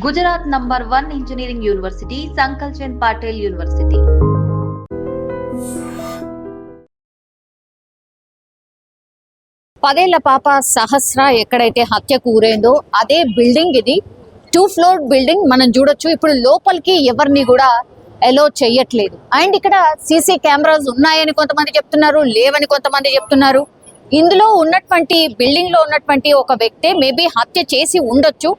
Gujarat number 1 engineering university Sankalchand Patil university. పదేళ్ల పాప సహస్ర ఎక్కడైతే హత్యకు గురైందో అదే బిల్డింగ్ ఇది. 2 ఫ్లోర్ బిల్డింగ్ మనం చూడొచ్చు. ఇప్పుడు లోపలికి ఎవరిని కూడా అలో చేయట్లేదు. అండ్ ఇక్కడ సీసీ కెమెరాస్ ఉన్నాయని కొంతమంది చెప్తున్నారు, లేవని కొంతమంది చెప్తున్నారు. ఇందులో ఉన్నటువంటి బిల్డింగ్ లో ఉన్నటువంటి ఒక వ్యక్తి మేబీ హత్య చేసి ఉండొచ్చు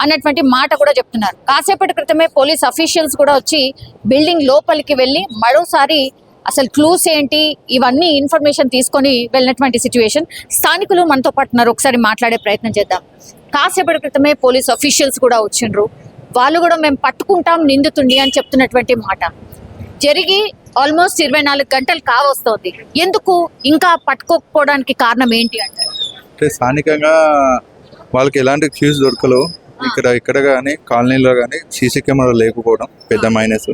అన్నటువంటి మాట కూడా చెప్తున్నారు. కాసేపటి క్రితమే పోలీస్ అఫీషియల్స్ కూడా వచ్చి బిల్డింగ్ లోపలికి వెళ్ళి మరోసారి అసలు క్లూస్ ఏంటి ఇవన్నీ ఇన్ఫర్మేషన్ తీసుకొని వెళ్ళినటువంటి సిచ్యువేషన్. స్థానికులు మనతో పాటు ఉన్నారు, ఒకసారి మాట్లాడే ప్రయత్నం చేద్దాం. కాసేపటి క్రితమే పోలీస్ అఫీషియల్స్ కూడా వచ్చిండ్రు. వాళ్ళు కూడా మేము పట్టుకుంటాం నిందితుడిని అని చెప్తున్నటువంటి మాట. జరిగి ఆల్మోస్ట్ 24 గంటలు కావస్తోంది. ఎందుకు ఇంకా పట్టుకోకపోవడానికి కారణం ఏంటి అంటే స్థానికంగా వాళ్ళకి ఎలాంటి క్యూస్ దొరకలేవు. ఇక్కడ కానీ కాలనీలో కానీ సీసీ కెమెరా లేకపోవడం పెద్ద మైనస్.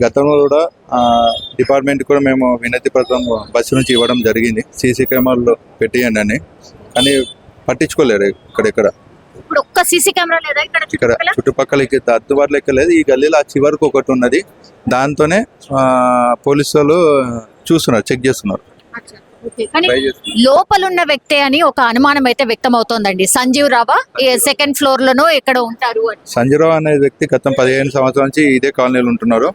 గతంలో కూడా డిపార్ట్మెంట్ కూడా మేము వినతి పత్రం బస్సు నుంచి ఇవ్వడం జరిగింది, సీసీ కెమెరాలో పెట్టియండి అని. కానీ పట్టించుకోలేరు. ఇక్కడ ఒక్క సీసీ కెమెరా లేదా ఇక్కడ చుట్టుపక్కల అద్దుబాటు లెక్క లేదు. ఈ గల్లీలో ఆ చివరికి ఒకటి ఉన్నది, దాంతోనే పోలీసు వాళ్ళు చూస్తున్నారు, చెక్ చేస్తున్నారు. లోపలున్న వ్యక్తి అని ఒక అనుమానం అయితే వ్యక్తం అవుతోందండి. సంజీవ్ రావా సెకండ్ ఫ్లోర్ లోనో ఎక్కడ ఉంటారు. సంజీవ్ రావు అనే వ్యక్తి గతం 15 సంవత్సరాల నుంచి ఇదే కాలనీలో ఉంటున్నారు.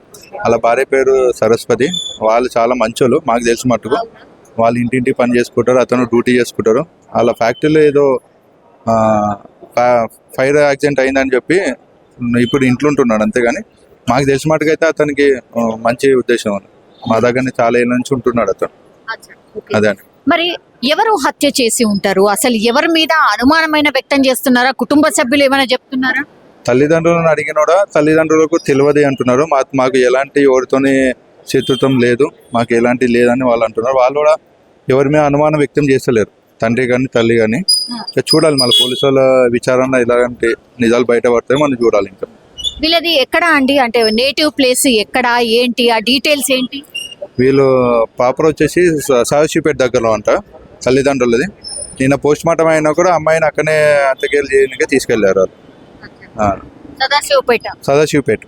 వాళ్ళ భార్య పేరు సరస్వతి. వాళ్ళు చాలా మంచోళ్ళు, మాకు తెలిసి మట్టుకు. వాళ్ళు ఇంటింటి పని చేసుకుంటారు, అతను డ్యూటీ చేసుకుంటారు. వాళ్ళ ఫ్యాక్టరీలో ఏదో ఫైర్ యాక్సిడెంట్ అయిందని చెప్పి ఇప్పుడు ఇంట్లో ఉంటున్నాడు, అంతేగాని మాకు తెలిసి మటుకైతే అతనికి మంచి ఉద్దేశం. మా దగ్గరనే చాలా ఏళ్ళ నుంచి ఉంటున్నాడు అతను. అదే మరి ఎవరు హత్య చేసి ఉంటారు? అసలు ఎవరి మీద అనుమానమైన వ్యక్తం చేస్తున్నారా? కుటుంబ సభ్యులు ఏమైనా చెప్తున్నారా? తల్లిదండ్రులను అడిగినోడా తల్లిదండ్రులకు తెలియదు అంటున్నారు. మాకు ఎలాంటి ఎవరితోని శత్రుత్వం లేదు, మాకు ఎలాంటి లేదని వాళ్ళు అంటున్నారు. వాళ్ళు కూడా ఎవరి మీద అనుమానం వ్యక్తం చేస్తలేరు, తండ్రి కానీ తల్లి కానీ. చూడాలి మళ్ళీ పోలీసు వాళ్ళ విచారణ ఇలాంటి నిజాలు బయటపడతాయి, మనం చూడాలి. ఇంకా వీళ్ళది ఎక్కడ అండి, అంటే నేటివ్ ప్లేస్ ఎక్కడ, ఏంటి ఆ డీటెయిల్స్ ఏంటి? వీళ్ళు పాపర్ వచ్చేసి సదాశివపేట దగ్గరలో అంట తల్లిదండ్రులది. నిన్న పోస్ట్ మార్టం అయినా కూడా అమ్మాయిని అక్కడనే అంత్యక్రియలు చేయడానికి తీసుకెళ్లారు. సదాశివపేట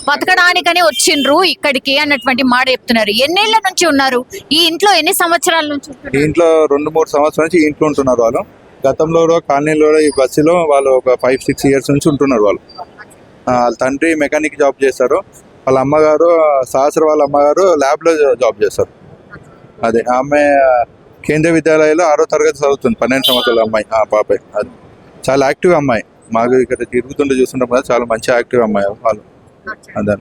బతకడానికనే వచ్చిండ్రు ఇక్కడికి అన్నటువంటి మాట చెప్తున్నారు. ఎన్నేళ్ల నుంచి ఉన్నారు ఈ ఇంట్లో? ఎన్ని సంవత్సరాల నుంచి? ఈ ఇంట్లో 2-3 సంవత్సరాల నుంచి ఈ ఇంట్లో ఉంటున్నారు వాళ్ళు. గతంలో కాలనీలో ఈ బస్సులో వాళ్ళు ఒక 5-6 ఇయర్స్ నుంచి ఉంటున్నారు వాళ్ళు. వాళ్ళ తండ్రి మెకానిక్ జాబ్ చేస్తారు. వాళ్ళ అమ్మగారు సహస్ర వాళ్ళ అమ్మగారు ల్యాబ్ లో జాబ్ చేస్తారు. అదే ఆమె కేంద్రీయ విద్యాలయంలో 6వ తరగతి చదువుతుంది, 12 సంవత్సరాల అమ్మాయి. పాప అది చాలా యాక్టివ్ అమ్మాయి. మాకు ఇక్కడ తిరుగుతుంటే చూస్తుంటాం కదా, చాలా మంచి యాక్టివ్ అమ్మాయి వాళ్ళు. అదే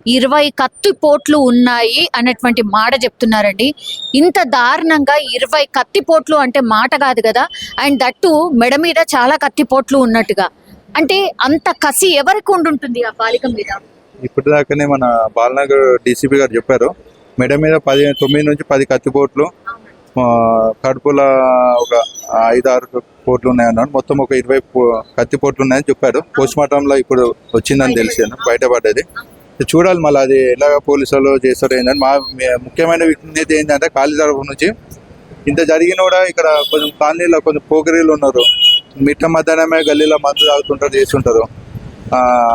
20 కత్తిపోట్లు ఉన్నాయి అన్నటువంటి మాట చెప్తున్నారండి. ఇంత దారుణంగా 20 కత్తిపోట్లు అంటే మాట కాదు కదా. అండ్ దట్టు మెడ మీద చాలా కత్తిపోట్లు ఉన్నట్టుగా. అంటే అంత కసి ఎవరికి ఉండుంటుంది ఆ బాలిక మీద? ఇప్పటిదాకానే మన బాలనగర్ డీసీపీ గారు చెప్పారు, మెడ మీద 9 నుంచి 10 కత్తిపోట్లు, కడుపులో ఒక 5-6 పోట్లు ఉన్నాయన్నాడు. మొత్తం ఒక 20 కత్తిపోట్లు ఉన్నాయని చెప్పారు. పోస్ట్ మార్టంలో ఇప్పుడు వచ్చిందని తెలిసి బయటపడ్డది. చూడాలి మళ్ళీ అది ఎలా పోలీసు వాళ్ళు చేస్తారు ఏంటంటే. మా ముఖ్యమైన విజ్ఞత ఏంటంటే కాలనీ తరఫు నుంచి ఇంత జరిగిన కూడా ఇక్కడ కొంచెం కాలనీలో కొంచెం పోకరీలు ఉన్నారు. మిట్ట మధ్యాహ్నమే గల్లీలో మందు తాగుతుంటారు, చేస్తుంటారు.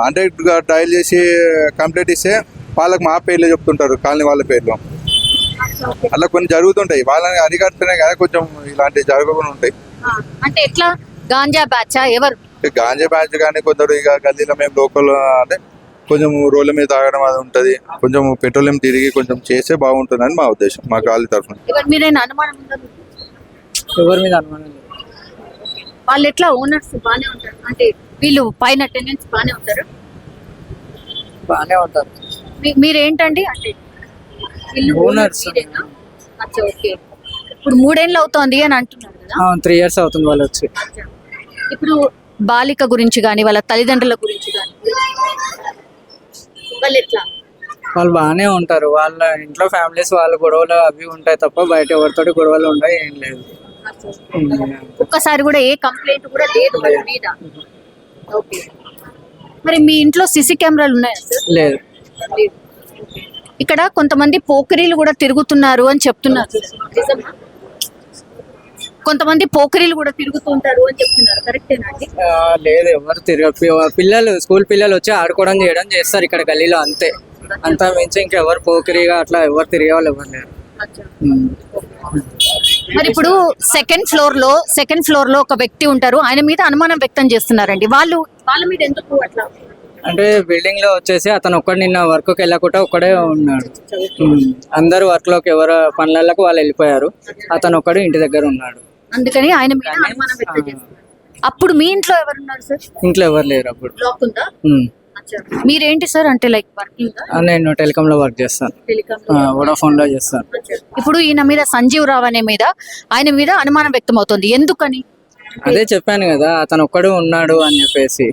అంటే ట్రయల్ చేసి కంప్లైంట్ ఇస్తే వాళ్ళకి మా పేర్లు చెప్తుంటారు, కాలనీ వాళ్ళ పేర్లు. అలా కొన్ని జరుగుతుంటాయి. వాళ్ళని అరికడుతూనే కదా కొంచెం ఇలాంటివి జరగకుండా ఉంటాయి. అంటే ఎట్లా గాంజా బ్యాచ్ ఎవరు? గాంజా బ్యాచ్ కానీ కొందరు ఇక గల్లీలో మేము లోకల్ అంటే కొంచెం రోడ్ల మీద తాగడం అది ఉంటుంది. కొంచెం పెట్రోలియం తిరిగి కొంచెం చేస్తే బాగుంటుందని మా ఉద్దేశం, మా కాలనీ తరఫున. ఎవరి మీద అనుమానం? వాళ్ళు ఎట్లా ఓనర్స్ బాగానే ఉంటారు? అంటే వీళ్ళు పైన టెనెంట్స్ బాగానే ఉంటారు? బాగానే ఉంటారు. మీరేంటండి అంటే ఓనర్స్? ఓకే. ఇప్పుడు 3 ఏళ్ళు అవుతోంది అని అంటున్నారు కదా. 3 years అవుతుంది వాళ్ళు వచ్చి. ఇప్పుడు బాలిక గురించి కానీ వాళ్ళ తల్లిదండ్రుల గురించి కానీ వాళ్ళు ఎట్లా? వాళ్ళు బాగానే ఉంటారు. వాళ్ళ ఇంట్లో ఫ్యామిలీస్ వాళ్ళ గొడవలు అవి ఉంటాయి తప్ప బయట ఎవరితోటి గొడవలు ఉంటాయి ఏం లేదు. ఒక్కసారి కూడా ఏ కంప్లైంట్ కూడా లేదు వాళ్ళ మీద. ఓకే. మరి మీ ఇంట్లో సీసీ కెమెరాలు ఉన్నాయా? లేదు. ఇక్కడ కొంతమంది పోకరీలు కూడా తిరుగుతున్నారు అని చెప్తున్నారు. కొంతమంది పోకరీలు కూడా తిరుగుతుంటారు అని చెప్తున్నారు, కరెక్టేనా అండి? లేదు, ఎవరు పిల్లలు స్కూల్ పిల్లలు వచ్చి ఆడుకోవడం చేయడం చేస్తారు ఇక్కడ గల్లీలో, అంతే. అంతా మించి ఇంకెవరు పోకిరిగా అట్లా ఎవరు తిరిగే వాళ్ళు ఎవరు లేరు. మరి ఇప్పుడు సెకండ్ ఫ్లోర్ లో ఒక వ్యక్తి ఉంటారు, ఆయన మీద అనుమానం వ్యక్తం చేస్తున్నారండి. వాళ్ళ మీద ఎందుకు అట్లా? అంటే బిల్డింగ్ లో వచ్చేసి అతను ఒక్కడు నిన్న వర్క్ కి వెళ్ళకుండా ఒక్కడే ఉన్నాడు. అందరు వర్క్ లోకి ఎవరు పనులకు వాళ్ళు వెళ్ళిపోయారు, అతను ఒక్కడు ఇంటి దగ్గర ఉన్నాడు. అందుకని ఆయన మీద అనుమానం వ్యక్తం చేస్తున్నారు. అప్పుడు మీ ఇంట్లో ఎవరున్నారు సార్? ఇంట్లో ఎవరు లేరు అప్పుడు. లాక్ ఉందా? మీరేంటి సార్ అంటే లైక్ వర్కింగ్? నేను టెలికామ్ లో వర్క్ చేస్తాను, వోడాఫోన్ లో చేస్తాను. ఇప్పుడు ఈయన మీద సంజీవ్ రావు ఆయన మీద అనుమానం వ్యక్తం అవుతుంది, ఎందుకని? అదే చెప్పాను కదా, అతను ఒక్కడు ఉన్నాడు అని చెప్పేసి.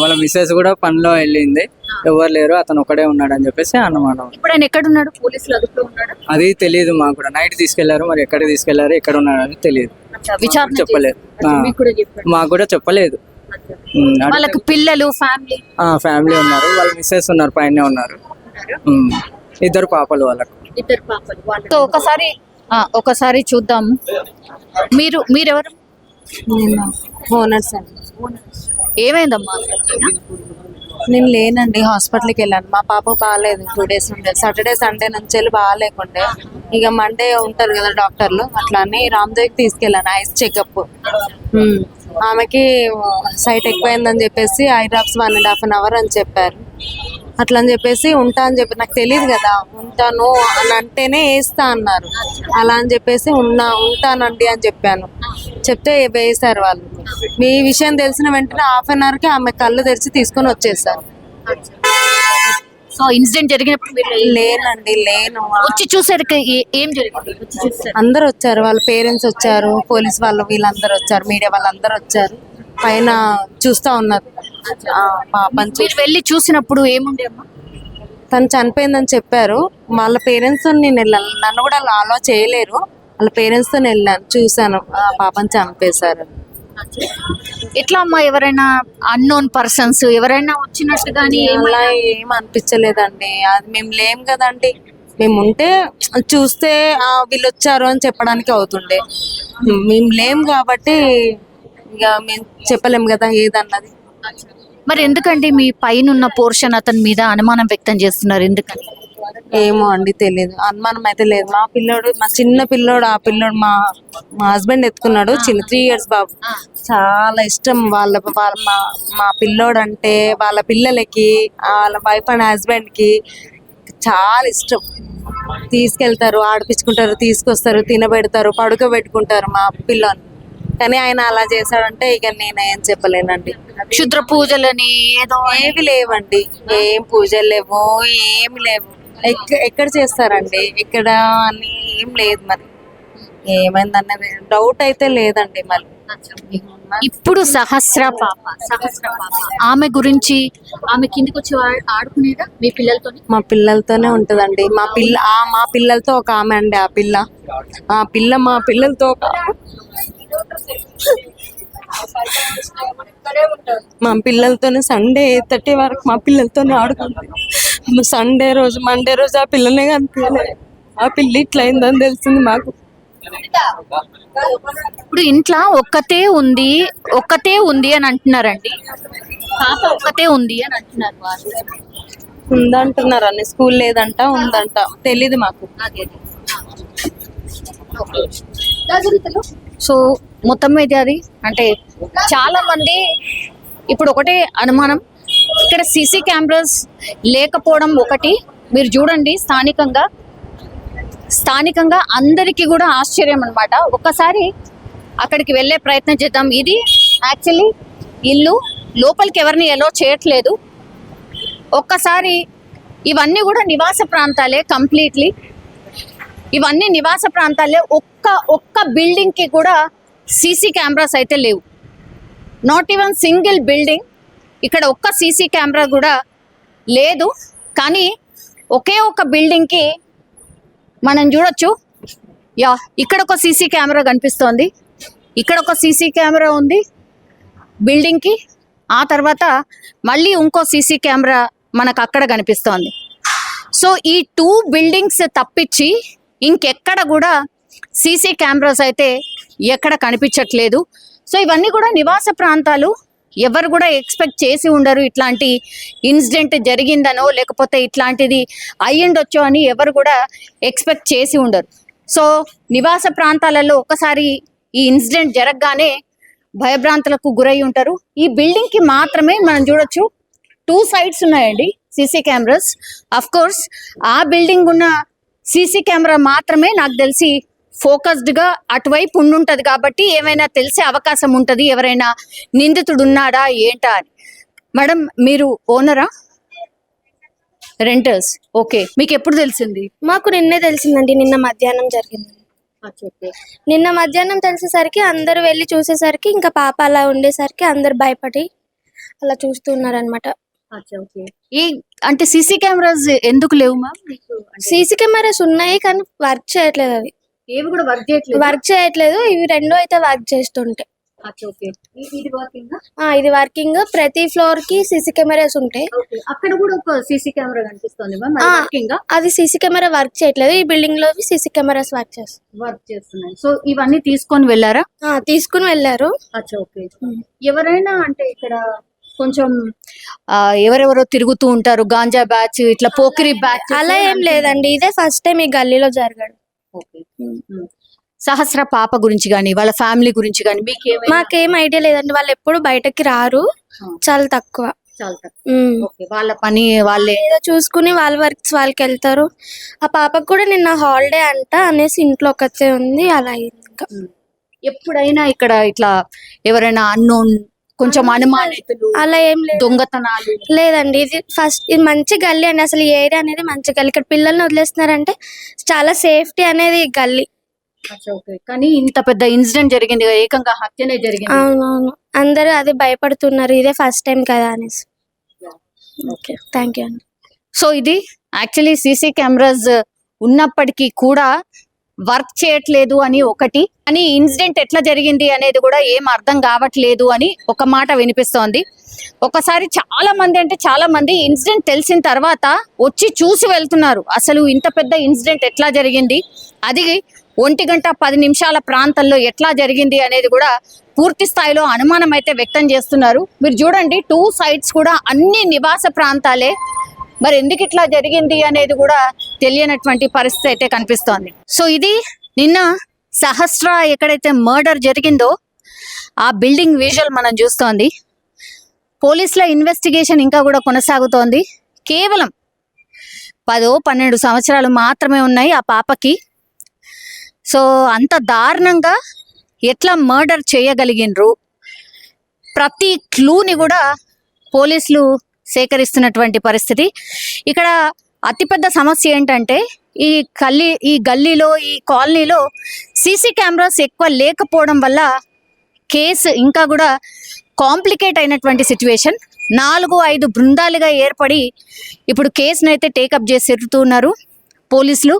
వాళ్ళ మిస్సెస్ కూడా పనిలో వెళ్ళింది, ఎవరు లేరు, అతను ఒక్కడే ఉన్నాడు అని చెప్పేసి అనుమానం. ఇప్పుడు ఆయన ఎక్కడ ఉన్నాడు? పోలీసులు అదుపులో ఉన్నాడు? అది తెలియదు మాకు కూడా. నైట్ తీసుకెళ్లారు, మరి ఎక్కడ తీసుకెళ్లారు, ఎక్కడ ఉన్నాడు అని తెలియదు, విచారణ చెప్పలేదు. మాకు కూడా చెప్పలేదు. వాళ్ళకి పిల్లలు ఫ్యామిలీ ఉన్నారు, వాళ్ళ మిస్సెస్ ఉన్నారు, పైన ఉన్నారు, 2 పాపలు వాళ్ళకు. సో ఒకసారి చూద్దాం. మీరెవరు? ఓనర్స్ అండి. ఏమైందమ్మా? నేను లేనండి, హాస్పిటల్కి వెళ్ళాను. మా పాప బాగాలేదు, 2 days ఉండే. సాటర్డే సండే నుంచి వెళ్ళి బాగాలేకుండే. ఇక మండే ఉంటారు కదా డాక్టర్లు, అట్లా అని రామ్దేవ్కి తీసుకెళ్ళాను ఐస్ చెకప్. ఆమెకి సైట్ ఎక్కువైందని చెప్పేసి ఐ డ్రాప్స్ 1.5 hour అని చెప్పారు. అట్లా అని చెప్పేసి ఉంటా అని చెప్పి, నాకు తెలియదు కదా, ఉంటాను అని అంటేనే వేస్తా అన్నారు. అలా అని చెప్పేసి ఉంటానండి అని చెప్పాను. చెప్తే వేసారు వాళ్ళు. మీ విషయం తెలిసిన వెంటనే 1/2 hourకి ఆమె కళ్ళు తెరిచి తీసుకొని వచ్చేసారు. సో ఇన్సిడెంట్ జరిగినప్పుడు లేను. వచ్చి చూసారు ఏం జరిగింది? అందరు వచ్చారు, వాళ్ళ పేరెంట్స్ వచ్చారు, పోలీస్ వాళ్ళు వీళ్ళందరూ వచ్చారు, మీడియా వాళ్ళందరూ వచ్చారు, పైన చూస్తా ఉన్నారు. పాపని మీరు వెళ్ళి చూసినప్పుడు ఏముండే అమ్మా? తను చనిపోయిందని చెప్పారు. వాళ్ళ పేరెంట్స్ నేను వెళ్ళాను, నన్ను కూడా అలా చేయలేరు. వాళ్ళ పేరెంట్స్ తో వెళ్ళాను, చూసాను పాపని చంపేశారు. ఎట్లా అమ్మా? ఎవరైనా అన్నోన్ పర్సన్స్ ఎవరైనా వచ్చినట్టు కానీ అలా ఏం అనిపించలేదండి. అది మేము లేం కదండి, మేము ఉంటే చూస్తే వీళ్ళు వచ్చారు అని చెప్పడానికి అవుతుండే. మేము లేం కాబట్టి ఇక మేము చెప్పలేము కదా ఏదన్నది. మరి ఎందుకండి మీ పైన ఉన్న పోర్షన్ అతని మీద అనుమానం వ్యక్తం చేస్తున్నారు, ఎందుకని? ఏమో అండి, తెలియదు. అనుమానం అయితే లేదు. మా చిన్న పిల్లోడు, ఆ పిల్లోడు మా హస్బెండ్ ఎత్తుకున్నాడు, 3 years బాబు. చాలా ఇష్టం మా పిల్లోడు అంటే. వాళ్ళ పిల్లలకి, వాళ్ళ వైఫ్ అండ్ హస్బెండ్ కి చాలా ఇష్టం. తీసుకెళ్తారు, ఆడిపించుకుంటారు, తీసుకొస్తారు, తినబెడతారు, పడుకోబెట్టుకుంటారు మా పిల్లని. కానీ ఆయన అలా చేశాడంటే ఇక నేను ఏం చెప్పలేనండి. క్షుద్ర పూజలని ఏదో ఏవి లేవండి, ఏం పూజలు లేవు, ఏమి లేవు. ఎక్కడ చేస్తారండి, ఎక్కడ అని ఏం లేదు. మరి ఏమైందన్నది డౌట్ అయితే లేదండి. మళ్ళీ ఇప్పుడు సహస్ర పాప ఆమె గురించి, ఆమె కిందికి వచ్చి ఆడుకునేదా మీ పిల్లలతో? మా పిల్లలతోనే ఉంటదండి. మా పిల్లలతో ఒక ఆమె అండి. ఆ పిల్ల మా పిల్లలతో మా పిల్లలతోనే సండే 8:30 వరకు మా పిల్లలతోనే ఆడుకుంటాం. సండే రోజు, మండే రోజు ఆ పిల్లనే కనిపించలేదు. ఆ పిల్ల ఇట్లా అయిందని తెలిసింది మాకు. ఇప్పుడు ఇంట్లో ఒక్కతే ఉంది అని అంటున్నారండి. పాప ఒక్కతే ఉంది అని అంటున్నారు వాళ్ళు. ఉందంటున్నారు అన్ని, స్కూల్ లేదంట, ఉందంట, తెలీదు మాకు. సో మొత్తం మీద అది అంటే చాలా మంది ఇప్పుడు ఒకటే అనుమానం, ఇక్కడ సీసీ కెమెరాస్ లేకపోవడం ఒకటి. మీరు చూడండి, స్థానికంగా అందరికీ కూడా ఆశ్చర్యం అన్నమాట. ఒక్కసారి అక్కడికి వెళ్ళే ప్రయత్నం చేద్దాం. ఇది యాక్చువల్లీ ఇల్లు, లోపలికి ఎవరిని ఎలో చేయట్లేదు. ఒక్కసారి ఇవన్నీ కూడా నివాస ప్రాంతాలే, కంప్లీట్లీ ఇవన్నీ నివాస ప్రాంతాలే. ఒక్క బిల్డింగ్కి కూడా సీసీ కెమెరాస్ అయితే లేవు. Not even single building. ఇక్కడ ఒక్క సీసీ కెమెరా కూడా లేదు. కానీ ఒకే ఒక బిల్డింగ్కి మనం చూడొచ్చు, ఇక్కడ ఒక సీసీ కెమెరా కనిపిస్తోంది, ఇక్కడ ఒక సీసీ కెమెరా ఉంది బిల్డింగ్కి. ఆ తర్వాత మళ్ళీ ఇంకో సీసీ కెమెరా మనకు అక్కడ కనిపిస్తోంది. సో ఈ 2 buildings తప్పించి ఇంకెక్కడ కూడా సీసీ కెమెరాస్ అయితే ఎక్కడ కనిపించట్లేదు. సో ఇవన్నీ కూడా నివాస ప్రాంతాలు. ఎవరు కూడా ఎక్స్పెక్ట్ చేసి ఉండరు ఇట్లాంటి ఇన్సిడెంట్ జరిగిందనో లేకపోతే ఇట్లాంటిది అయ్యిండొచ్చో అని ఎవరు కూడా ఎక్స్పెక్ట్ చేసి ఉండరు. సో నివాస ప్రాంతాలలో ఒకసారి ఈ ఇన్సిడెంట్ జరగగానే భయభ్రాంతులకు గురై ఉంటారు. ఈ బిల్డింగ్ కి మాత్రమే మనం చూడొచ్చు 2 sides ఉన్నాయండి సీసీ కెమెరాస్. అఫ్ కోర్స్ ఆ బిల్డింగ్ ఉన్న సీసీ కెమెరా మాత్రమే నాకు తెలిసి ఫోకస్డ్ గా అటువైపు ఉండుంటది కాబట్టి ఏమైనా తెలిసే అవకాశం ఉంటది, ఎవరైనా నిందితుడు ఉన్నాడా ఏంటా అని. మేడం మీరు ఓనరా రెంటర్స్? ఓకే, మీకు ఎప్పుడు తెలిసింది? మాకు నిన్నే తెలిసిందండి, నిన్న మధ్యాహ్నం జరిగింది. నిన్న మధ్యాహ్నం తెలిసేసరికి అందరూ వెళ్ళి చూసేసరికి ఇంకా పాప అలా ఉండేసరికి అందరు భయపడి అలా చూస్తున్నారు అనమాట. ఈ అంటే సీసీ కెమెరాస్ ఎందుకు లేవు మ్యామ్? సీసీ కెమెరాస్ ఉన్నాయి కానీ వర్క్ చేయట్లేదు, అవి ఏవి కూడా వర్క్ చేయట్లేదు. ఇవి రెండు అయితే వర్క్ చేస్తుంటాయి. ఇది వర్కింగ్. ప్రతి ఫ్లోర్ కి సీసీ కెమెరాస్ ఉంటాయి. అక్కడ కూడా ఒక సీసీ కెమెరా కనిపిస్తుంది. అది సీసీ కెమెరా వర్క్ చేయట్లేదు. ఈ బిల్డింగ్ లో సీసీ కెమెరాస్ వర్క్ చేస్తున్నాయి. సో ఇవన్నీ తీసుకొని వెళ్ళారా? తీసుకుని వెళ్ళారు. ఎవరైనా అంటే ఇక్కడ కొంచెం ఎవరెవరో తిరుగుతూ ఉంటారు, గాంజా బ్యాచ్, ఇట్లా పోకిరి బ్యాచ్ అలా ఏం లేదండి. ఇదే ఫస్ట్ టైం ఈ గల్లీలో జరగడు. సహస్ర పాప గురించి గానీ వాళ్ళ ఫ్యామిలీ గురించి గానీ మాకేం ఐడియా లేదండి. వాళ్ళు ఎప్పుడు బయటకి రారు, చాలా తక్కువ. వాళ్ళ పని వాళ్ళే చూసుకుని వాళ్ళ వర్క్స్ వాళ్ళకి వెళ్తారు. ఆ పాపకు కూడా నిన్న హాలిడే అంట అనేసి ఇంట్లో ఒకతే ఉంది. అలా అయింది. ఇంకా ఎప్పుడైనా ఇక్కడ ఇట్లా ఎవరైనా అన్నోన్ కొంచెం అనుమానితులు అలా ఏం లేదు, దొంగతనాలు లేదండి. ఇది మంచి గల్లీ అండి. అసలు ఈ ఏరియా అనేది మంచి గల్లీ. ఇక్కడ పిల్లల్ని వదిలేస్తున్నారంటే చాలా సేఫ్టీ అనేది ఈ గల్లీ. కానీ ఇంత పెద్ద ఇన్సిడెంట్ జరిగింది, ఏకంగా హత్యనే జరిగింది. అవునవును, అందరూ అదే భయపడుతున్నారు, ఇదే ఫస్ట్ టైం కదా అనేసి. ఓకే, థ్యాంక్ యూ అండి. సో ఇది యాక్చువల్లీ సీసీ కెమెరాస్ ఉన్నప్పటికీ కూడా వర్క్ చేయట్లేదు అని ఒకటి, అని ఇన్సిడెంట్ ఎట్లా జరిగింది అనేది కూడా ఏం అర్థం కావట్లేదు అని ఒక మాట వినిపిస్తోంది. ఒకసారి చాలా మంది ఇన్సిడెంట్ తెలిసిన తర్వాత వచ్చి చూసి వెళ్తున్నారు. అసలు ఇంత పెద్ద ఇన్సిడెంట్ ఎట్లా జరిగింది, అది 1:10 ప్రాంతంలో ఎట్లా జరిగింది అనేది కూడా పూర్తి స్థాయిలో అనుమానం అయితే వ్యక్తం చేస్తున్నారు. మీరు చూడండి 2 sides కూడా అన్ని నివాస ప్రాంతాలే. మరి ఎందుకు ఇట్లా జరిగింది అనేది కూడా తెలియనటువంటి పరిస్థితి అయితే కనిపిస్తోంది. సో ఇది నిన్న సహస్ర ఎక్కడైతే మర్డర్ జరిగిందో ఆ బిల్డింగ్ విజువల్ మనం చూస్తోంది. పోలీసుల ఇన్వెస్టిగేషన్ ఇంకా కూడా కొనసాగుతోంది. కేవలం 10-12 సంవత్సరాలు మాత్రమే ఉన్నాయి ఆ పాపకి. సో అంత దారుణంగా ఎట్లా మర్డర్ చేయగలిగినరు, ప్రతి క్లూని కూడా పోలీసులు సేకరిస్తున్నటువంటి పరిస్థితి. ఇక్కడ అతిపెద్ద సమస్య ఏంటంటే ఈ గల్లీలో ఈ కాలనీలో సీసీ కెమెరాస్ ఎక్కువ లేకపోవడం వల్ల కేసు ఇంకా కూడా కాంప్లికేట్ అయినటువంటి సిచ్యువేషన్. 4-5 బృందాలుగా ఏర్పడి ఇప్పుడు కేసును అయితే టేకప్ చేసి తిరుగుతున్నారు పోలీసులు.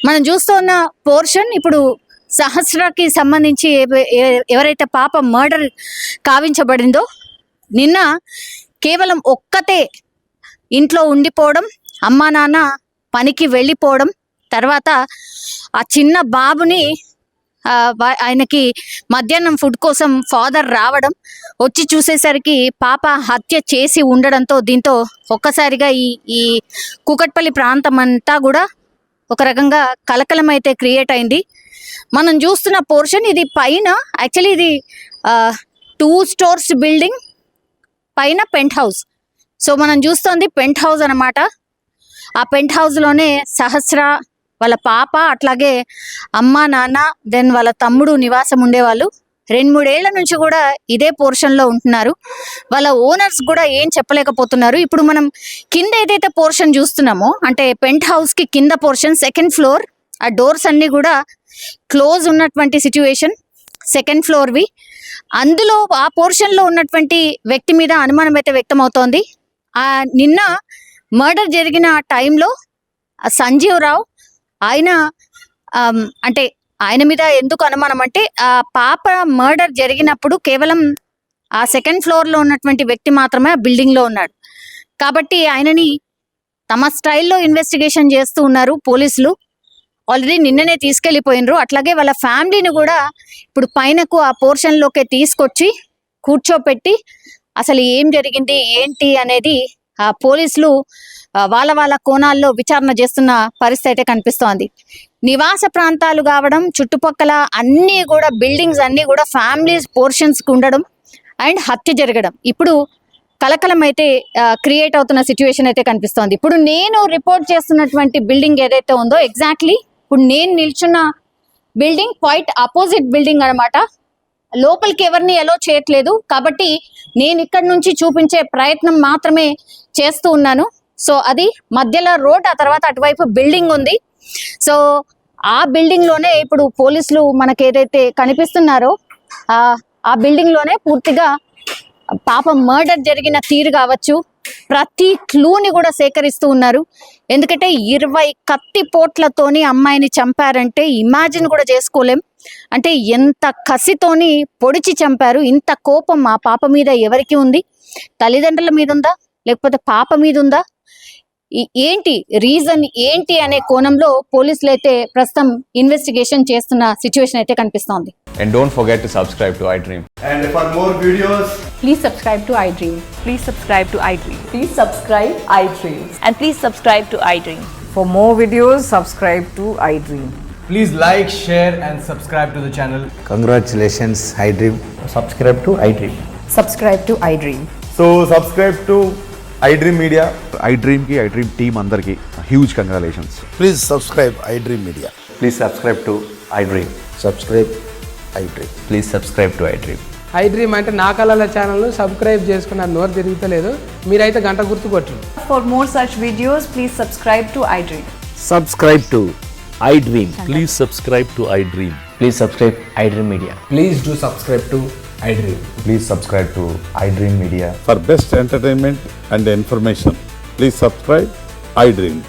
మనం చూస్తున్న పోర్షన్ ఇప్పుడు సహస్రకి సంబంధించి ఎవరైతే పాప మర్డర్ కావించబడిందో నిన్న కేవలం ఒక్కతే ఇంట్లో ఉండిపోవడం, అమ్మా నాన్న పనికి వెళ్ళిపోవడం, తర్వాత ఆ చిన్న బాబుని ఆయనకి మధ్యాహ్నం ఫుడ్ కోసం ఫాదర్ రావడం, వచ్చి చూసేసరికి పాప హత్య చేసి ఉండడంతో దీంతో ఒక్కసారిగా ఈ కూకట్పల్లి ప్రాంతం అంతా కూడా ఒక రకంగా కలకలం అయితే క్రియేట్ అయింది. మనం చూస్తున్న పోర్షన్ ఇది పైన యాక్చువల్లీ ఇది 2 stories బిల్డింగ్, పైన పెంట్ హౌస్. సో మనం చూస్తోంది పెంట్ హౌస్ అనమాట. ఆ పెంట్ హౌస్లోనే సహస్ర వాళ్ళ పాప అట్లాగే అమ్మ నాన్న దెన్ వాళ్ళ తమ్ముడు నివాసం ఉండేవాళ్ళు. 2-3 ఏళ్ల నుంచి కూడా ఇదే పోర్షన్లో ఉంటున్నారు. వాళ్ళ ఓనర్స్ కూడా ఏం చెప్పలేకపోతున్నారు. ఇప్పుడు మనం కింద ఏదైతే పోర్షన్ చూస్తున్నామో అంటే పెంట్ హౌస్కి కింద పోర్షన్ 2nd floor, ఆ డోర్స్ అన్నీ కూడా క్లోజ్ ఉన్నటువంటి సిచ్యువేషన్ 2nd floorవి. అందులో ఆ పోర్షన్లో ఉన్నటువంటి వ్యక్తి మీద అనుమానం అయితే వ్యక్తమవుతోంది. నిన్న మర్డర్ జరిగిన టైంలో సంజీవ్ రావు ఆయన అంటే ఆయన మీద ఎందుకు అనుమానం అంటే ఆ పాప మర్డర్ జరిగినప్పుడు కేవలం ఆ 2nd floorలో ఉన్నటువంటి వ్యక్తి మాత్రమే ఆ బిల్డింగ్లో ఉన్నాడు. కాబట్టి ఆయనని తమ స్టైల్లో ఇన్వెస్టిగేషన్ చేస్తూ ఉన్నారు పోలీసులు. ఆల్రెడీ నిన్ననే తీసుకెళ్ళిపోయినరు. అట్లాగే వాళ్ళ ఫ్యామిలీని కూడా ఇప్పుడు పైనకు ఆ పోర్షన్లోకి తీసుకొచ్చి కూర్చోపెట్టి అసలు ఏం జరిగింది ఏంటి అనేది ఆ పోలీసులు వాళ్ళ కోణాల్లో విచారణ చేస్తున్న పరిస్థితి అయితే కనిపిస్తోంది. నివాస ప్రాంతాలు కావడం, చుట్టుపక్కల అన్నీ కూడా బిల్డింగ్స్ అన్నీ కూడా ఫ్యామిలీస్ పోర్షన్స్కి ఉండడం అండ్ హత్య జరగడం ఇప్పుడు కలకలం అయితే క్రియేట్ అవుతున్న సిచ్యువేషన్ అయితే కనిపిస్తోంది. ఇప్పుడు నేను రిపోర్ట్ చేస్తున్నటువంటి బిల్డింగ్ ఏదైతే ఉందో ఎగ్జాక్ట్లీ ఇప్పుడు నేను నిల్చున్న బిల్డింగ్ క్వైట్ అపోజిట్ బిల్డింగ్ అన్నమాట. లోపలికి ఎవరిని ఎలో చేయట్లేదు కాబట్టి నేను ఇక్కడ నుంచి చూపించే ప్రయత్నం మాత్రమే చేస్తూ ఉన్నాను. సో అది మధ్యలో రోడ్, ఆ తర్వాత అటువైపు బిల్డింగ్ ఉంది. సో ఆ బిల్డింగ్ లోనే ఇప్పుడు పోలీసులు మనకి ఏదైతే కనిపిస్తున్నారో ఆ బిల్డింగ్ లోనే పూర్తిగా పాపం మర్డర్ జరిగిన తీరు కావచ్చు, ప్రతి క్లూని కూడా సేకరిస్తూ ఉన్నారు. ఎందుకంటే 20 కత్తి పోట్లతోని అమ్మాయిని చంపారంటే ఇమాజిన్ కూడా చేసుకోలేం. అంటే ఎంత కసితోని పొడిచి చంపారు. ఇంత కోపం ఆ పాప మీద ఎవరికి ఉంది? తల్లిదండ్రుల మీద ఉందా, లేకపోతే పాప మీద ఉందా? ఏంటి రీజన్ ఏంటి అనే కోణంలో పోలీసులు అయితే ప్రస్తుతం ఇన్వెస్టిగేషన్ చేస్తున్న సిచ్యువేషన్ అయితే కనిపిస్తోంది. And don't forget to subscribe to iDream. And for more videos, Please subscribe to iDream. Please subscribe to iDream. Please subscribe iDream. And please subscribe to iDream. For more videos, subscribe to iDream. please like, share, and subscribe to the channel. Congratulations, iDream. Subscribe to iDream. Subscribe to iDream. So subscribe to iDream Media. iDream ki iDream team andarki huge congratulations. Please subscribe iDream Media. Please subscribe to iDream. Subscribe iDream. Please subscribe to iDream. iDream అంటే నా కళల ఛానల్ను subscribe చేసుకున్న నోరు తిరుగుతలేదు. మీరైతే గంట గుర్తు కొట్టండి. For more such videos, please subscribe to iDream. Subscribe to iDream. Please subscribe to iDream. Please subscribe iDream Media. Please do subscribe to iDream. Please subscribe to iDream Media. For best entertainment and information, please subscribe iDream.